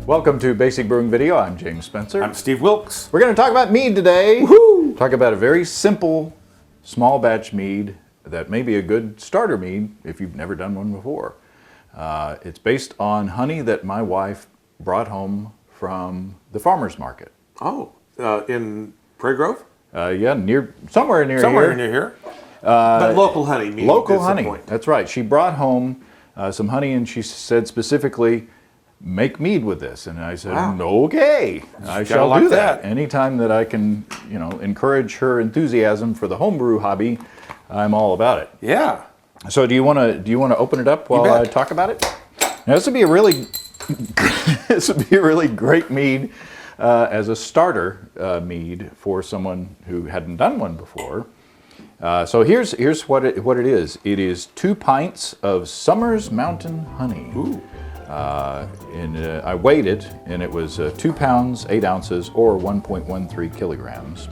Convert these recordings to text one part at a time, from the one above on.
Welcome to Basic Brewing Video. I'm James Spencer. I'm Steve Wilkes. We're going to talk about mead today. Woohoo! Talk about a very simple, small batch mead that may be a good starter mead if you've never done one before. It's based on honey that my wife brought home from the farmer's market. Oh, in Prairie Grove? Yeah, somewhere near here. But local honey. Local honey. That's right. She brought home some honey, and she said specifically, make mead with this. And I said, Wow. Okay, I shall like do that. that. Anytime that I can, encourage her enthusiasm for the homebrew hobby, I'm all about it. Yeah. So do you want to open it up while I talk about it? Now, this would be a really great mead as a starter mead for someone who hadn't done one before. So here's what it is. It is 2 pints of Summer's Mountain honey. Ooh. I weighed it, and it was 2 pounds, 8 ounces, or 1.13 kilograms.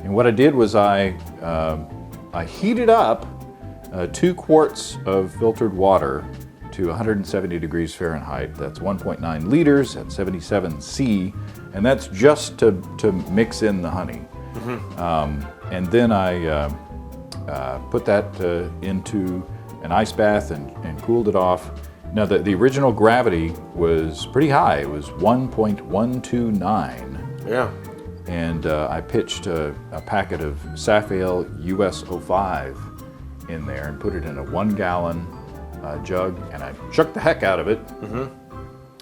And what I did was I heated up 2 quarts of filtered water to 170 degrees Fahrenheit. That's 1.9 liters at 77 C, and that's just to mix in the honey. Mm-hmm. And then I put that into an ice bath and cooled it off. Now, the original gravity was pretty high. It was 1.129. Yeah. And I pitched a packet of Safale US 05 in there and put it in a 1-gallon jug, and I shook the heck out of it. Mm-hmm.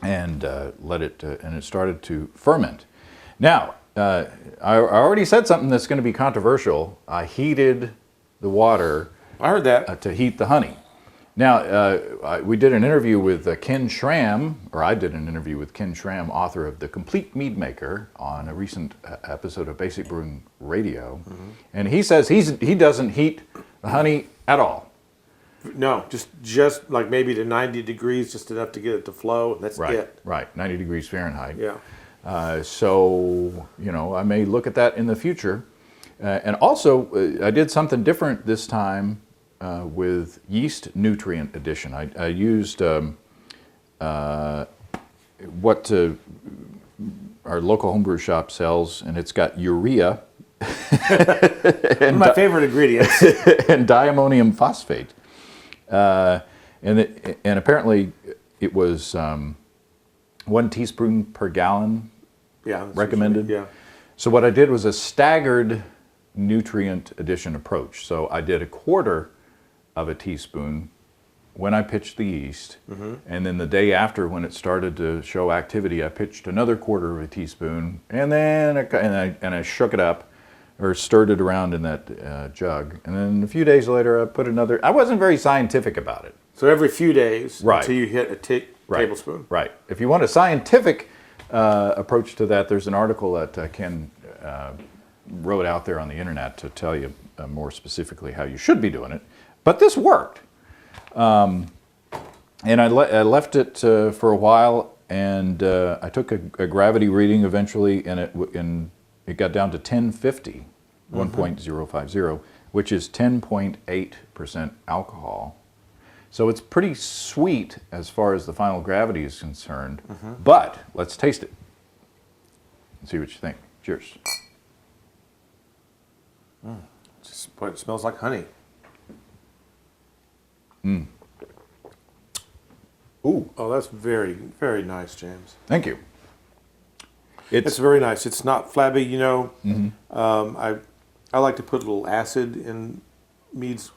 And let it, and it started to ferment. Now, I already said something that's going to be controversial. I heated the water. I heard that. To heat the honey. Now, we did an interview with Ken Schramm, or I did an interview with Ken Schramm, author of The Complete Mead Maker, on a recent episode of Basic Brewing Radio. Mm-hmm. And he says he doesn't heat the honey at all. No, just like maybe to 90 degrees, just enough to get it to flow. And that's it. Right, 90 degrees Fahrenheit. Yeah. So, I may look at that in the future. And also, I did something different this time with yeast nutrient addition. I used what our local homebrew shop sells, and it's got urea. One of my favorite ingredients. And diammonium phosphate. And apparently it was 1 teaspoon per gallon recommended. Yeah. So what I did was a staggered nutrient addition approach. So I did 1/4 of a teaspoon when I pitched the yeast, mm-hmm. and then the day after, when it started to show activity, I pitched another 1/4 of a teaspoon, and then I shook it up, or stirred it around in that jug, and then a few days later I put another. I wasn't very scientific about it. So every few days, right. Until you hit a tablespoon. Right. If you want a scientific approach to that, there's an article that Ken wrote out there on the internet to tell you more specifically how you should be doing it. But this worked. And I left it for a while, and I took a gravity reading eventually, and it got down to 1050, mm-hmm. 1.050, which is 10.8% alcohol. So it's pretty sweet as far as the final gravity is concerned. Mm-hmm. But let's taste it and see what you think. Cheers. It smells like honey. Mm. Ooh. Oh, that's very, very nice, James. Thank you. It's very nice. It's not flabby, Mm-hmm. I like to put a little acid in meads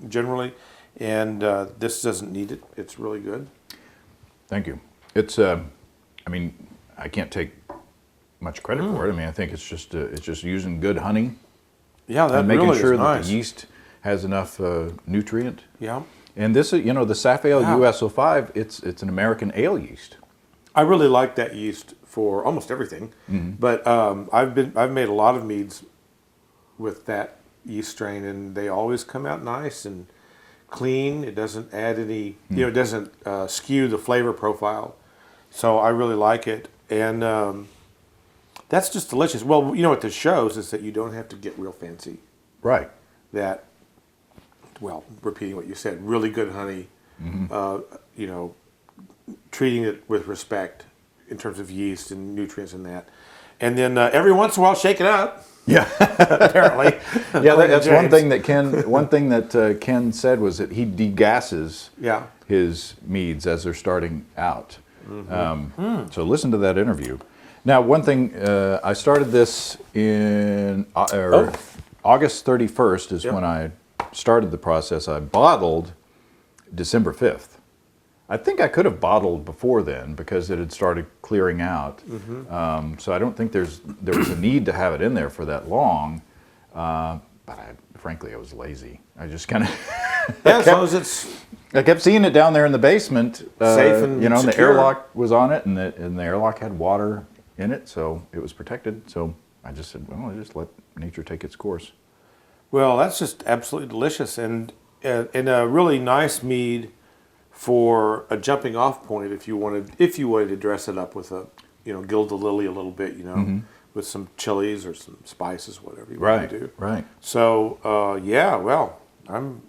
generally, and this doesn't need it. It's really good. Thank you. It's I can't take much credit for it. I think it's just using good honey. Yeah, that and making really sure is that nice. the yeast has enough nutrient. Yeah. And this is, the Safale US 05, it's an American ale yeast. I really like that yeast for almost everything. Mm-hmm. But I've made a lot of meads with that yeast strain, and they always come out nice and clean. It doesn't add any, it doesn't skew the flavor profile. So I really like it. And that's just delicious. Well, what this shows is that you don't have to get real fancy. Right. That, repeating what you said, really good honey, treating it with respect in terms of yeast and nutrients and that. And then every once in a while, shake it up. Yeah. Apparently. Yeah, that's one thing that Ken said was that he degasses his meads as they're starting out. So listen to that interview. Now, one thing, I started this in August 31st is when I started the process. I bottled December 5th. I think I could have bottled before then because it had started clearing out. So I don't think there was a need to have it in there for that long. But frankly, I was lazy. I just kind of as long as it's I kept seeing it down there in the basement. Safe and and the secure. airlock was on it, and the airlock had water in it, so it was protected. So I just said, well, I just let nature take its course. Well, that's just absolutely delicious, and a really nice mead for a jumping off point if you wanted to dress it up with a gild the lily a little bit, with some chilies or some spices, whatever you want to do. Right. So well, I'm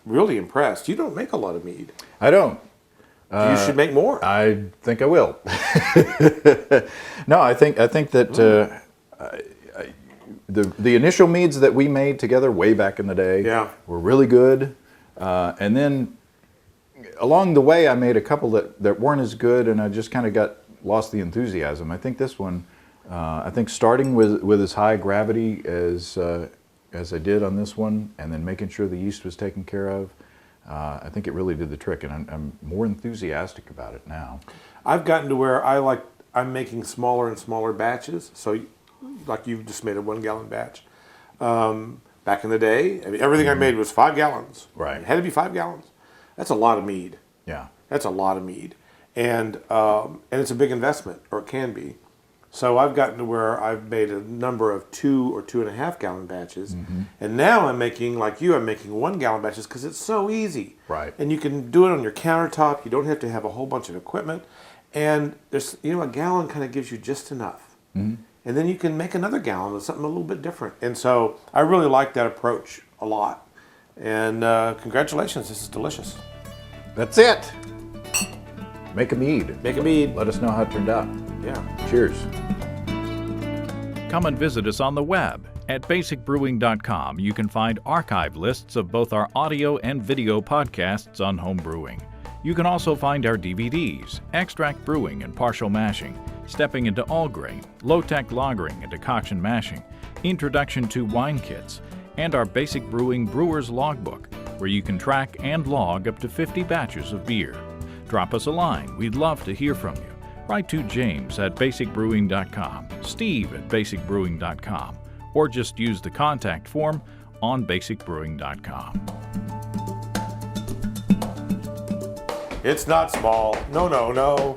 really impressed. You don't make a lot of mead. I don't. You should make more. I think I will. No, I think that the initial meads that we made together way back in the day were really good, and then along the way I made a couple that weren't as good, and I just kind of lost the enthusiasm. I think this one, I think starting with as high gravity as I did on this one, and then making sure the yeast was taken care of. I think it really did the trick, and I'm more enthusiastic about it now. I've gotten to where I'm making smaller and smaller batches. So, like you just made a 1 gallon batch. Back in the day, everything I made was 5 gallons. Right. It had to be 5 gallons. That's a lot of mead. Yeah. That's a lot of mead, and it's a big investment, or it can be. So I've gotten to where I've made a number of 2 or 2.5 gallon batches, and now I'm making, like you, I'm making 1 gallon batches because it's so easy. Right. And you can do it on your countertop. You don't have to have a whole bunch of equipment, and there's a gallon kind of gives you just enough, and then you can make another gallon of something a little bit different. And so I really like that approach a lot. And congratulations, this is delicious. That's it. Make a mead. Make a mead. Let us know how it turned out. Yeah. Cheers. Come and visit us on the web at basicbrewing.com. You can find archive lists of both our audio and video podcasts on home brewing. You can also find our DVDs, Extract Brewing and Partial Mashing, Stepping into All Grain, Low-Tech Lagering and Decoction Mashing, Introduction to Wine Kits, and our Basic Brewing Brewer's Logbook, where you can track and log up to 50 batches of beer. Drop us a line. We'd love to hear from you. Write to James at basicbrewing.com, Steve at basicbrewing.com, or just use the contact form on basicbrewing.com. It's not small. No.